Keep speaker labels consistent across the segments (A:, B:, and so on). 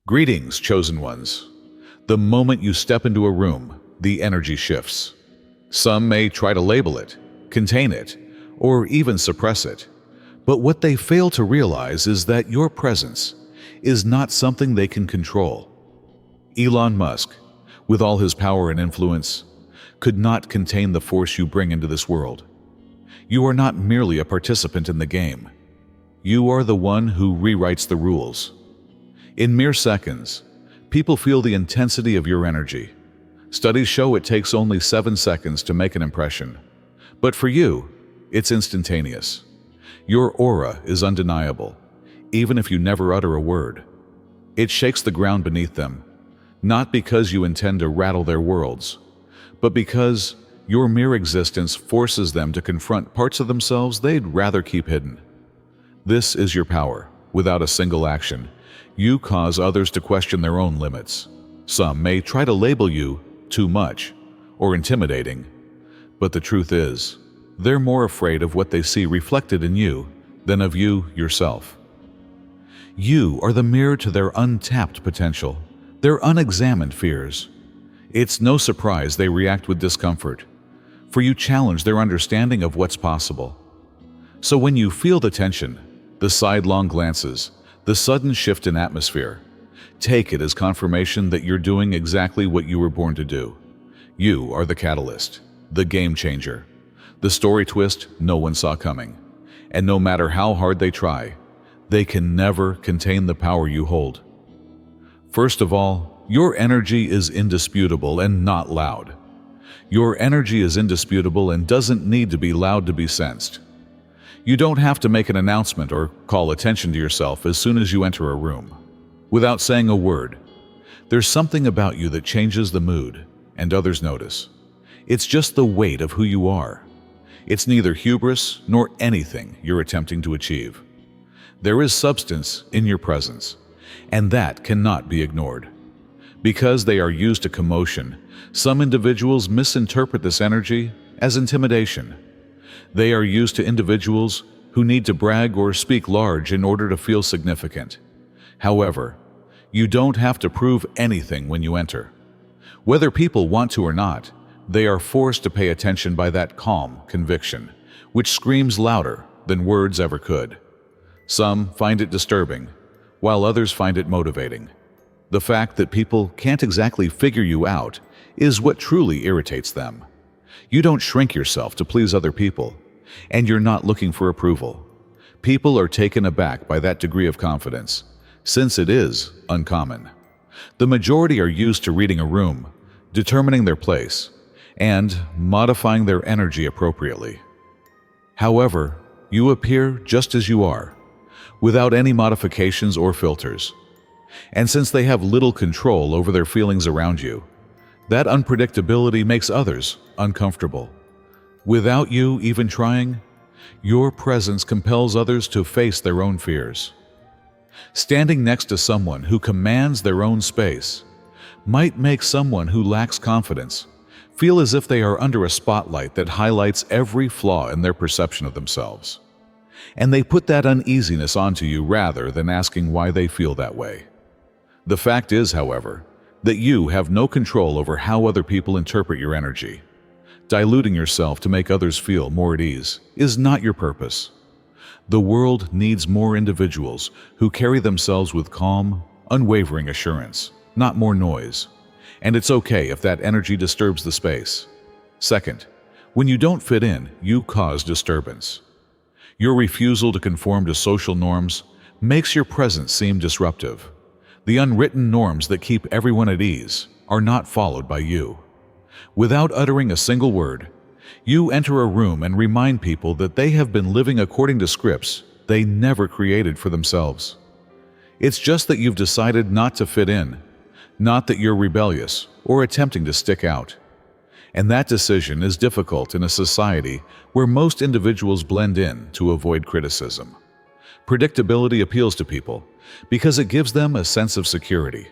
A: Greetings, chosen ones. The moment you step into a room, the energy shifts. Some may try to label it, contain it, or even suppress it. But what they fail to realize is that your presence is not something they can control. Elon Musk, with all his power and influence, could not contain the force you bring into this world. You are not merely a participant in the game. You are the one who rewrites the rules. In mere seconds, people feel the intensity of your energy. Studies show it takes only 7 seconds to make an impression. But for you, it's instantaneous. Your aura is undeniable, even if you never utter a word. It shakes the ground beneath them, not because you intend to rattle their worlds, but because your mere existence forces them to confront parts of themselves they'd rather keep hidden. This is your power. Without a single action, you cause others to question their own limits. Some may try to label you too much or intimidating, but the truth is, they're more afraid of what they see reflected in you than of you yourself. You are the mirror to their untapped potential, their unexamined fears. It's no surprise they react with discomfort, for you challenge their understanding of what's possible. So when you feel the tension, the sidelong glances, the sudden shift in atmosphere, take it as confirmation that you're doing exactly what you were born to do. You are the catalyst, the game changer, the story twist no one saw coming. And no matter how hard they try, they can never contain the power you hold. First of all, your energy is indisputable and not loud. Your energy is indisputable and doesn't need to be loud to be sensed. You don't have to make an announcement or call attention to yourself as soon as you enter a room. Without saying a word, there's something about you that changes the mood, and others notice. It's just the weight of who you are. It's neither hubris nor anything you're attempting to achieve. There is substance in your presence, and that cannot be ignored. Because they are used to commotion, some individuals misinterpret this energy as intimidation. They are used to individuals who need to brag or speak large in order to feel significant. However, you don't have to prove anything when you enter. Whether people want to or not, they are forced to pay attention by that calm conviction, which screams louder than words ever could. Some find it disturbing, while others find it motivating. The fact that people can't exactly figure you out is what truly irritates them. You don't shrink yourself to please other people, and you're not looking for approval. People are taken aback by that degree of confidence, since it is uncommon. The majority are used to reading a room, determining their place, and modifying their energy appropriately. However, you appear just as you are, without any modifications or filters. And since they have little control over their feelings around you, that unpredictability makes others uncomfortable. Without you even trying, your presence compels others to face their own fears. Standing next to someone who commands their own space might make someone who lacks confidence feel as if they are under a spotlight that highlights every flaw in their perception of themselves. And they put that uneasiness onto you rather than asking why they feel that way. The fact is, however, that you have no control over how other people interpret your energy. Diluting yourself to make others feel more at ease is not your purpose. The world needs more individuals who carry themselves with calm, unwavering assurance, not more noise. And it's okay if that energy disturbs the space. Second, when you don't fit in, you cause disturbance. Your refusal to conform to social norms makes your presence seem disruptive. The unwritten norms that keep everyone at ease are not followed by you. Without uttering a single word, you enter a room and remind people that they have been living according to scripts they never created for themselves. It's just that you've decided not to fit in, not that you're rebellious or attempting to stick out. And that decision is difficult in a society where most individuals blend in to avoid criticism. Predictability appeals to people because it gives them a sense of security.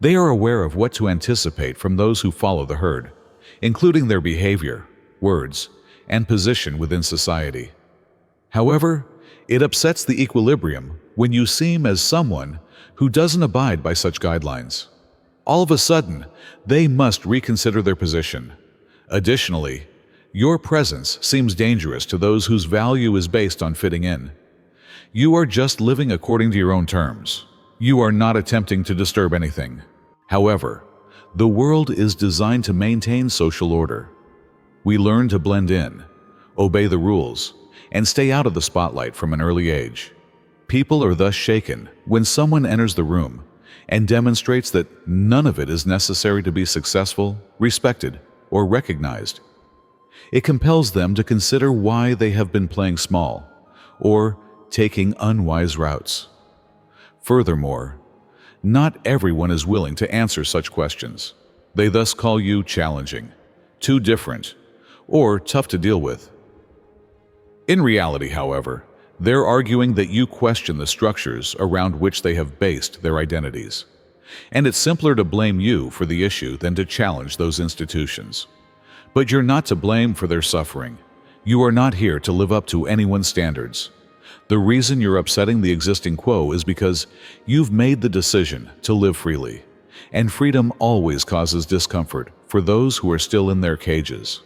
A: They are aware of what to anticipate from those who follow the herd, including their behavior, words, and position within society. However, It upsets the equilibrium when you seem as someone who doesn't abide by such guidelines. All of a sudden, they must reconsider their position. Additionally, your presence seems dangerous to those whose value is based on fitting in. You are just living according to your own terms. You are not attempting to disturb anything. However, the world is designed to maintain social order. We learn to blend in, obey the rules, and stay out of the spotlight from an early age. People are thus shaken when someone enters the room and demonstrates that none of it is necessary to be successful, respected, or recognized. It compels them to consider why they have been playing small or taking unwise routes. Furthermore, not everyone is willing to answer such questions. They thus call you challenging, too different, or tough to deal with. In reality, however, they're arguing that you question the structures around which they have based their identities. And it's simpler to blame you for the issue than to challenge those institutions. But you're not to blame for their suffering. You are not here to live up to anyone's standards. The reason you're upsetting the existing quo is because you've made the decision to live freely. And freedom always causes discomfort for those who are still in their cages.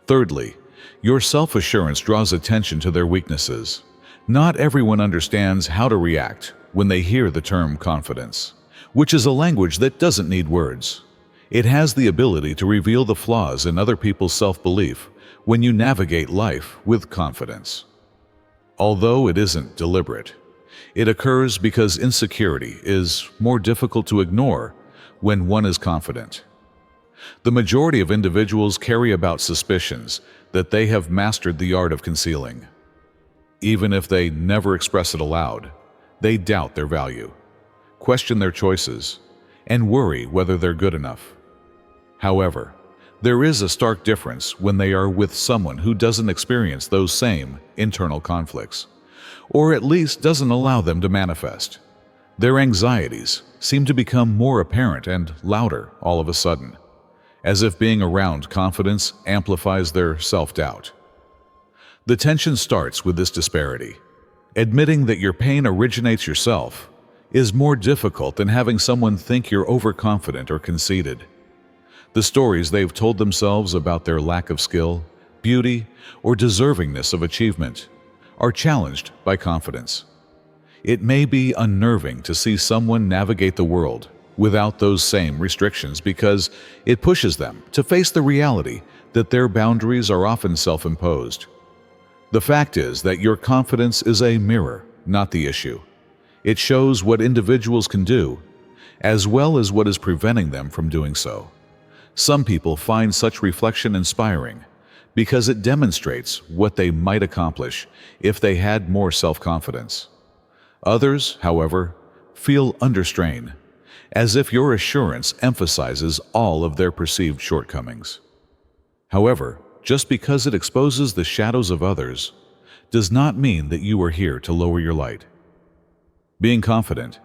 A: Thirdly, your self-assurance draws attention to their weaknesses. Not everyone understands how to react when they hear the term confidence, which is a language that doesn't need words. It has the ability to reveal the flaws in other people's self-belief when you navigate life with confidence. Although it isn't deliberate, it occurs because insecurity is more difficult to ignore when one is confident. The majority of individuals carry about suspicions that they have mastered the art of concealing. Even if they never express it aloud, they doubt their value, question their choices, and worry whether they're good enough. However, there is a stark difference when they are with someone who doesn't experience those same internal conflicts, or at least doesn't allow them to manifest. Their anxieties seem to become more apparent and louder all of a sudden, as if being around confidence amplifies their self-doubt. The tension starts with this disparity. Admitting that your pain originates yourself is more difficult than having someone think you're overconfident or conceited. The stories they've told themselves about their lack of skill, beauty, or deservingness of achievement are challenged by confidence. It may be unnerving to see someone navigate the world without those same restrictions because it pushes them to face the reality that their boundaries are often self-imposed. The fact is that your confidence is a mirror, not the issue. It shows what individuals can do, as well as what is preventing them from doing so. Some people find such reflection inspiring because it demonstrates what they might accomplish if they had more self-confidence. Others, however, feel under strain, as if your assurance emphasizes all of their perceived shortcomings. However, just because it exposes the shadows of others does not mean that you are here to lower your light. Being confident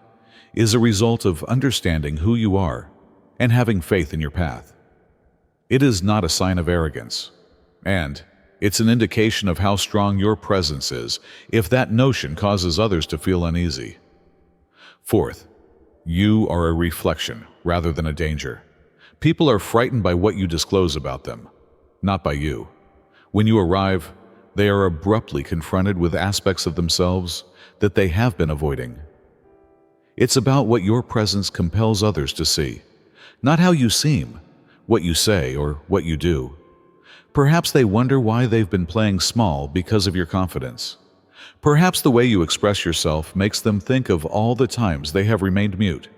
A: is a result of understanding who you are and having faith in your path. It is not a sign of arrogance, and it's an indication of how strong your presence is if that notion causes others to feel uneasy. Fourth, you are a reflection rather than a danger. People are frightened by what you disclose about them, not by you. When you arrive, they are abruptly confronted with aspects of themselves that they have been avoiding. It's about what your presence compels others to see, not how you seem, what you say, or what you do. Perhaps they wonder why they've been playing small because of your confidence. Perhaps the way you express yourself makes them think of all the times they have remained mute.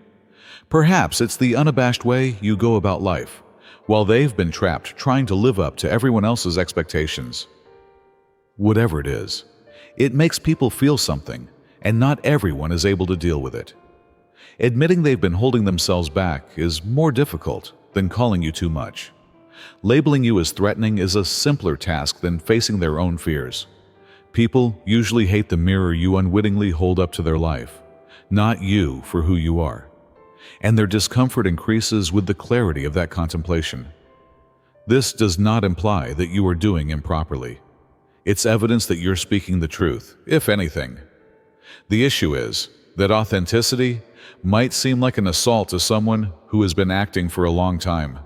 A: Perhaps it's the unabashed way you go about life, while they've been trapped trying to live up to everyone else's expectations. Whatever it is, it makes people feel something, and not everyone is able to deal with it. Admitting they've been holding themselves back is more difficult than calling you too much. Labeling you as threatening is a simpler task than facing their own fears. People usually hate the mirror you unwittingly hold up to their life, not you for who you are. And their discomfort increases with the clarity of that contemplation. This does not imply that you are doing improperly. It's evidence that you're speaking the truth, if anything. The issue is that authenticity might seem like an assault to someone who has been acting for a long time.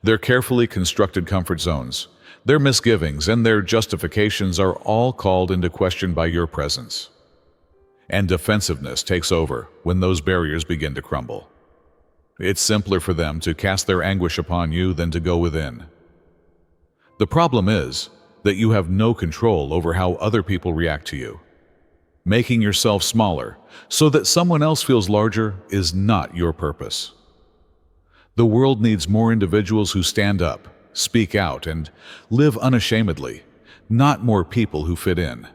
A: Their carefully constructed comfort zones, their misgivings, and their justifications are all called into question by your presence. And defensiveness takes over when those barriers begin to crumble. It's simpler for them to cast their anguish upon you than to go within. The problem is that you have no control over how other people react to you. Making yourself smaller so that someone else feels larger is not your purpose. The world needs more individuals who stand up, speak out, and live unashamedly, not more people who fit in.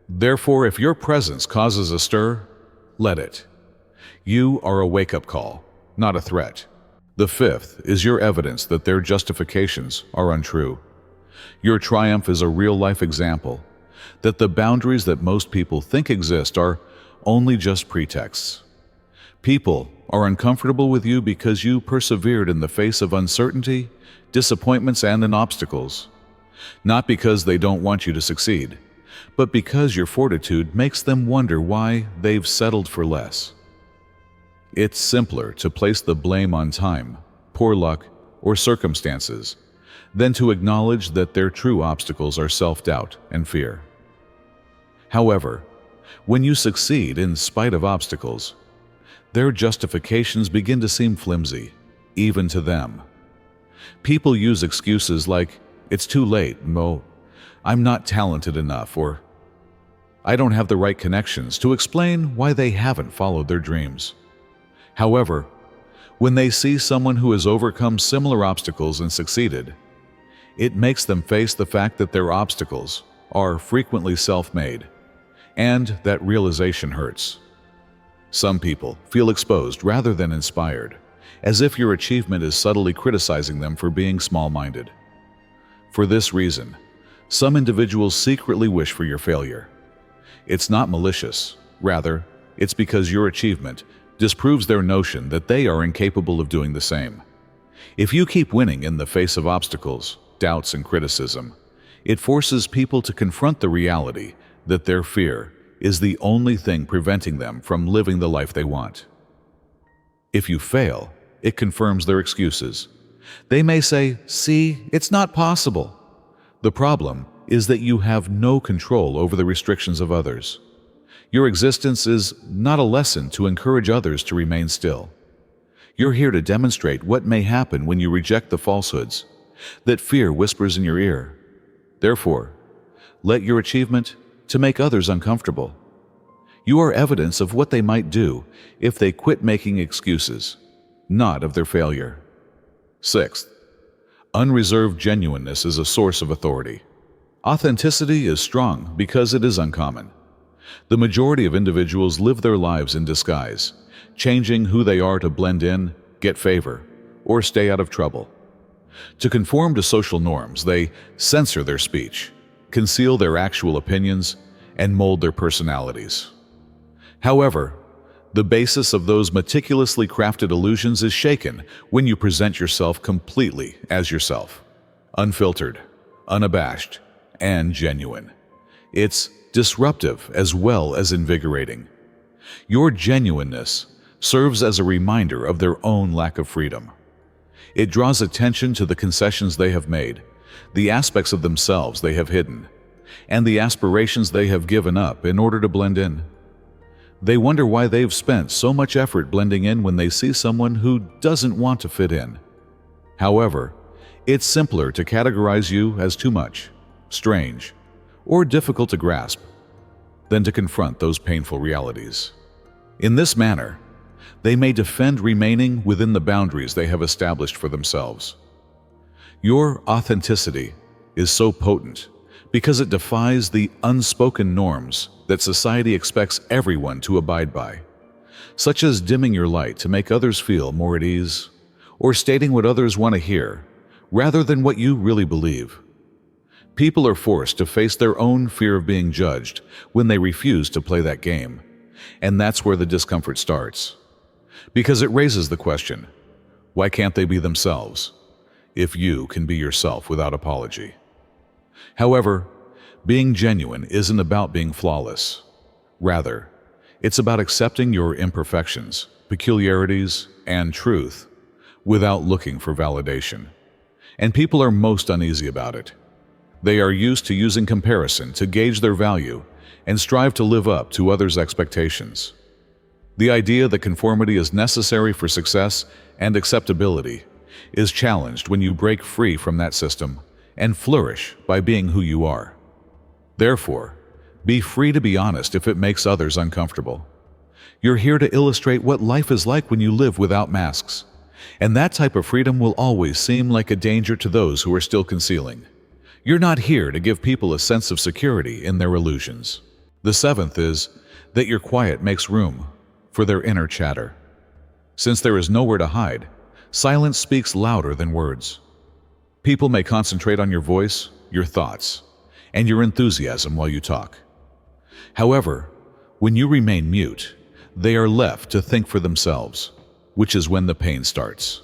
A: Therefore, if your presence causes a stir, let it. You are a wake-up call, not a threat. The fifth is your evidence that their justifications are untrue. Your triumph is a real-life example that the boundaries that most people think exist are only just pretexts. People are uncomfortable with you because you persevered in the face of uncertainty, disappointments, and obstacles. Not because they don't want you to succeed, but because your fortitude makes them wonder why they've settled for less. It's simpler to place the blame on time, poor luck, or circumstances than to acknowledge that their true obstacles are self-doubt and fear. However, when you succeed in spite of obstacles, their justifications begin to seem flimsy, even to them. People use excuses like, "It's too late," "No, I'm not talented enough," or "I don't have the right connections," to explain why they haven't followed their dreams. However, when they see someone who has overcome similar obstacles and succeeded, it makes them face the fact that their obstacles are frequently self-made, and that realization hurts. Some people feel exposed rather than inspired, as if your achievement is subtly criticizing them for being small-minded. For this reason, some individuals secretly wish for your failure. It's not malicious, rather, it's because your achievement disproves their notion that they are incapable of doing the same. If you keep winning in the face of obstacles, doubts, and criticism, it forces people to confront the reality that their fear is the only thing preventing them from living the life they want. If you fail, it confirms their excuses. They may say, "See, it's not possible." The problem is that you have no control over the restrictions of others. Your existence is not a lesson to encourage others to remain still. You're here to demonstrate what may happen when you reject the falsehoods that fear whispers in your ear. Therefore, let your achievement to make others uncomfortable. You are evidence of what they might do if they quit making excuses, not of their failure. Sixth, unreserved genuineness is a source of authority. Authenticity is strong because it is uncommon. The majority of individuals live their lives in disguise, changing who they are to blend in, get favor, or stay out of trouble. To conform to social norms, they censor their speech, conceal their actual opinions, and mold their personalities. However, the basis of those meticulously crafted illusions is shaken when you present yourself completely as yourself, unfiltered, unabashed, and genuine. It's disruptive as well as invigorating. Your genuineness serves as a reminder of their own lack of freedom. It draws attention to the concessions they have made, the aspects of themselves they have hidden, and the aspirations they have given up in order to blend in. They wonder why they've spent so much effort blending in when they see someone who doesn't want to fit in. However, it's simpler to categorize you as too much, strange, or difficult to grasp than to confront those painful realities. In this manner, they may defend remaining within the boundaries they have established for themselves. Your authenticity is so potent because it defies the unspoken norms that society expects everyone to abide by, such as dimming your light to make others feel more at ease, or stating what others want to hear, rather than what you really believe. People are forced to face their own fear of being judged when they refuse to play that game, and that's where the discomfort starts. Because it raises the question, why can't they be themselves, if you can be yourself without apology? However, being genuine isn't about being flawless. Rather, it's about accepting your imperfections, peculiarities, and truth without looking for validation. And people are most uneasy about it. They are used to using comparison to gauge their value and strive to live up to others' expectations. The idea that conformity is necessary for success and acceptability is challenged when you break free from that system and flourish by being who you are. Therefore, be free to be honest if it makes others uncomfortable. You're here to illustrate what life is like when you live without masks, and that type of freedom will always seem like a danger to those who are still concealing. You're not here to give people a sense of security in their illusions. The seventh is that your quiet makes room for their inner chatter. Since there is nowhere to hide, silence speaks louder than words. People may concentrate on your voice, your thoughts, and your enthusiasm while you talk. However, when you remain mute, they are left to think for themselves, which is when the pain starts.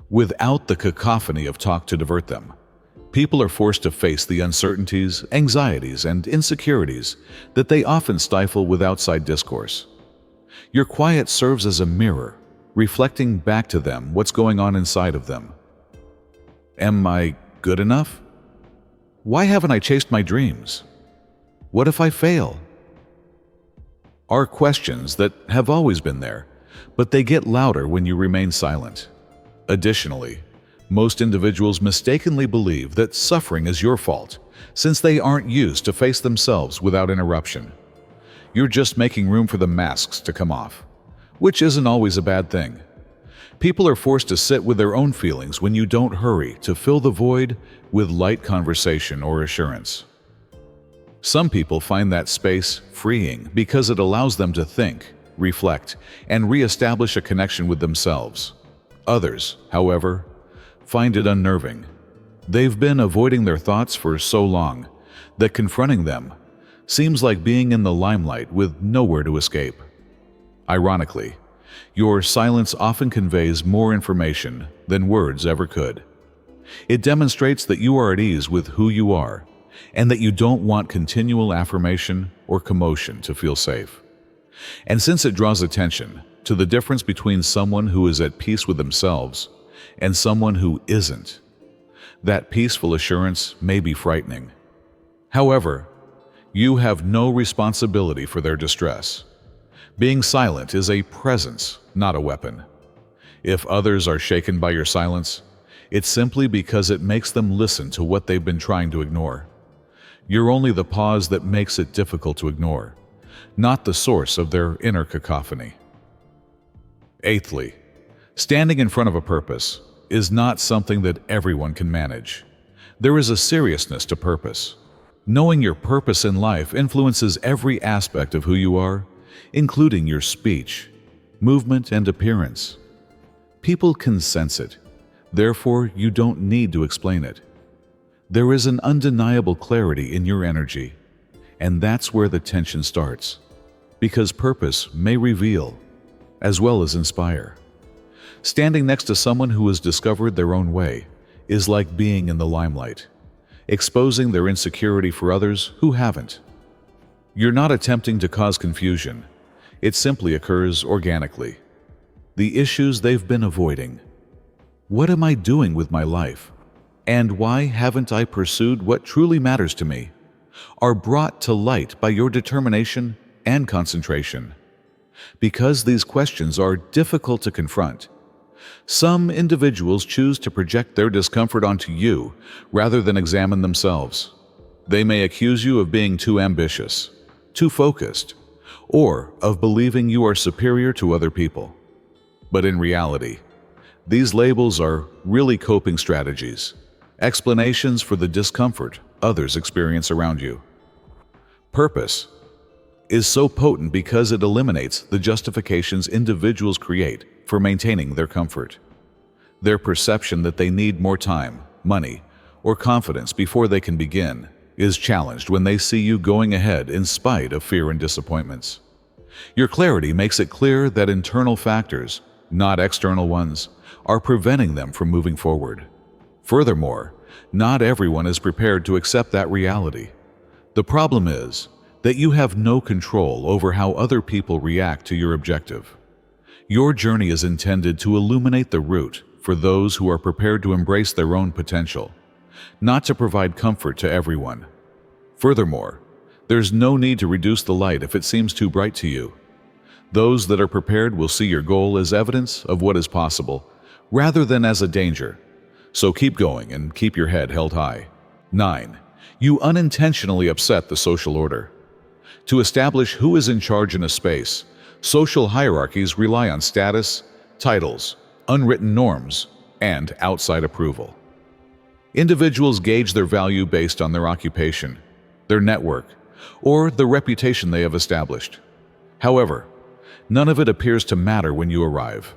A: Without the cacophony of talk to divert them, people are forced to face the uncertainties, anxieties, and insecurities that they often stifle with outside discourse. Your quiet serves as a mirror, reflecting back to them what's going on inside of them. Am I good enough? Why haven't I chased my dreams? What if I fail? Are questions that have always been there, but they get louder when you remain silent. Additionally, most individuals mistakenly believe that suffering is your fault, since they aren't used to face themselves without interruption. You're just making room for the masks to come off, which isn't always a bad thing. People are forced to sit with their own feelings when you don't hurry to fill the void with light conversation or assurance. Some people find that space freeing because it allows them to think, reflect, and reestablish a connection with themselves. Others, however, find it unnerving. They've been avoiding their thoughts for so long that confronting them seems like being in the limelight with nowhere to escape. Ironically, your silence often conveys more information than words ever could. It demonstrates that you are at ease with who you are and that you don't want continual affirmation or commotion to feel safe. And since it draws attention to the difference between someone who is at peace with themselves and someone who isn't, that peaceful assurance may be frightening. However, you have no responsibility for their distress. Being silent is a presence, not a weapon. If others are shaken by your silence, it's simply because it makes them listen to what they've been trying to ignore. You're only the pause that makes it difficult to ignore, not the source of their inner cacophony. Eighthly, standing in front of a purpose is not something that everyone can manage. There is a seriousness to purpose. Knowing your purpose in life influences every aspect of who you are, including your speech, movement, and appearance. People can sense it, therefore you don't need to explain it. There is an undeniable clarity in your energy, and that's where the tension starts, because purpose may reveal as well as inspire. Standing next to someone who has discovered their own way is like being in the limelight, exposing their insecurity for others who haven't. You're not attempting to cause confusion. It simply occurs organically. The issues they've been avoiding. What am I doing with my life? And why haven't I pursued what truly matters to me? Are brought to light by your determination and concentration. Because these questions are difficult to confront, some individuals choose to project their discomfort onto you rather than examine themselves. They may accuse you of being too ambitious, too focused, or of believing you are superior to other people. But in reality, these labels are really coping strategies, explanations for the discomfort others experience around you. Purpose is so potent because it eliminates the justifications individuals create for maintaining their comfort. Their perception that they need more time, money, or confidence before they can begin is challenged when they see you going ahead in spite of fear and disappointments. Your clarity makes it clear that internal factors, not external ones, are preventing them from moving forward. Furthermore, not everyone is prepared to accept that reality. The problem is, that you have no control over how other people react to your objective. Your journey is intended to illuminate the route for those who are prepared to embrace their own potential, not to provide comfort to everyone. Furthermore, there's no need to reduce the light if it seems too bright to you. Those that are prepared will see your goal as evidence of what is possible, rather than as a danger. So keep going and keep your head held high. 9. You unintentionally upset the social order. To establish who is in charge in a space, social hierarchies rely on status, titles, unwritten norms, and outside approval. Individuals gauge their value based on their occupation, their network, or the reputation they have established. However, none of it appears to matter when you arrive.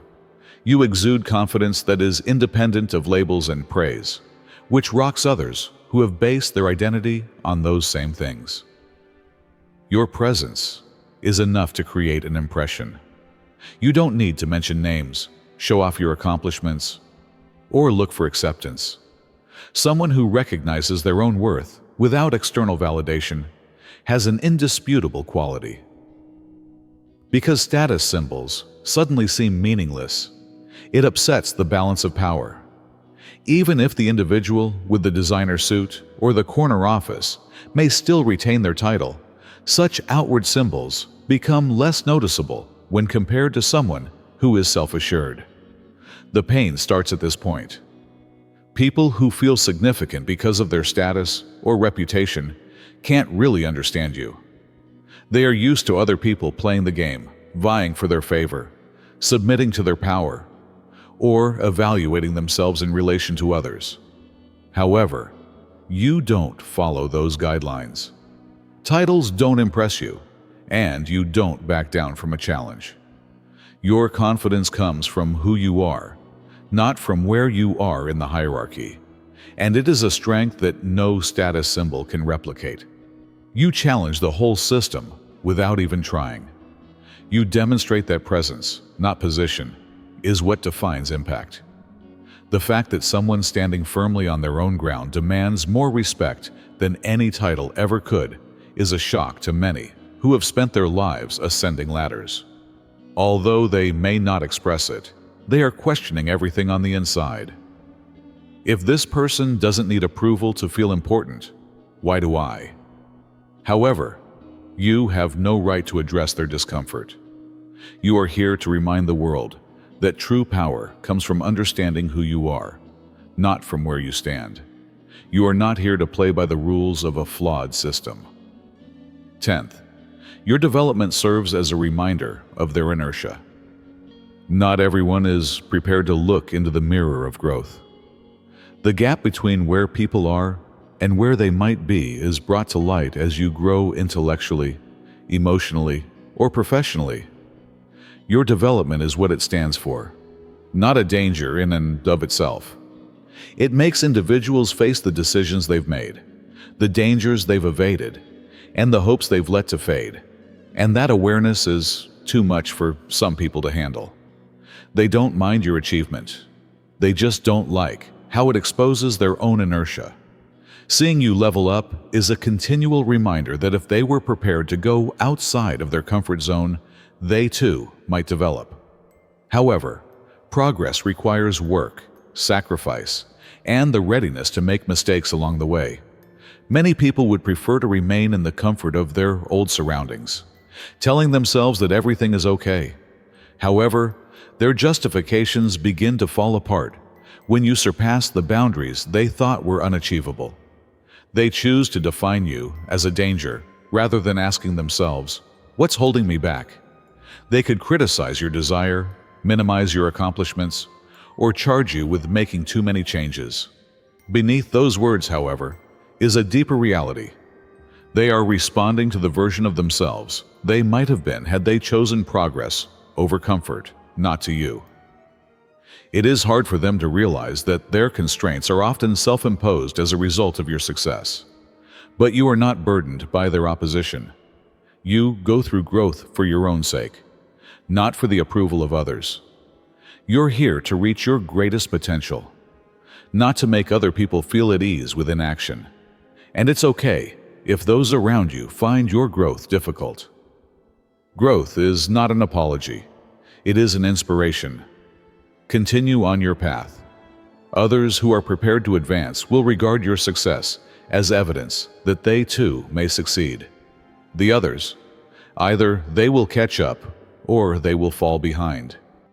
A: You exude confidence that is independent of labels and praise, which rocks others who have based their identity on those same things. Your presence is enough to create an impression. You don't need to mention names, show off your accomplishments, or look for acceptance. Someone who recognizes their own worth without external validation has an indisputable quality. Because status symbols suddenly seem meaningless, it upsets the balance of power. Even if the individual with the designer suit or the corner office may still retain their title, such outward symbols become less noticeable when compared to someone who is self-assured. The pain starts at this point. People who feel significant because of their status or reputation can't really understand you. They are used to other people playing the game, vying for their favor, submitting to their power, or evaluating themselves in relation to others. However, you don't follow those guidelines. Titles don't impress you, and you don't back down from a challenge. Your confidence comes from who you are, not from where you are in the hierarchy, and it is a strength that no status symbol can replicate. You challenge the whole system without even trying. You demonstrate that presence, not position, is what defines impact. The fact that someone standing firmly on their own ground demands more respect than any title ever could is a shock to many who have spent their lives ascending ladders. Although they may not express it, they are questioning everything on the inside. If this person doesn't need approval to feel important, why do I? However, you have no right to address their discomfort. You are here to remind the world that true power comes from understanding who you are, not from where you stand. You are not here to play by the rules of a flawed system. 10th, your development serves as a reminder of their inertia. Not everyone is prepared to look into the mirror of growth. The gap between where people are and where they might be is brought to light as you grow intellectually, emotionally, or professionally. Your development is what it stands for, not a danger in and of itself. It makes individuals face the decisions they've made, the dangers they've evaded, and the hopes they've let to fade. And that awareness is too much for some people to handle. They don't mind your achievement. They just don't like how it exposes their own inertia. Seeing you level up is a continual reminder that if they were prepared to go outside of their comfort zone, they too might develop. However, progress requires work, sacrifice, and the readiness to make mistakes along the way. Many people would prefer to remain in the comfort of their old surroundings, telling themselves that everything is okay. However, their justifications begin to fall apart when you surpass the boundaries they thought were unachievable. They choose to define you as a danger rather than asking themselves, "What's holding me back?" They could criticize your desire, minimize your accomplishments, or charge you with making too many changes. Beneath those words, however, is a deeper reality. They are responding to the version of themselves they might have been had they chosen progress over comfort, not to you. It is hard for them to realize that their constraints are often self-imposed as a result of your success. But you are not burdened by their opposition. You go through growth for your own sake, not for the approval of others. You're here to reach your greatest potential, not to make other people feel at ease with inaction. And it's okay if those around you find your growth difficult. Growth is not an apology. It is an inspiration. Continue on your path. Others who are prepared to advance will regard your success as evidence that they too may succeed. The others, either they will catch up or they will fall behind.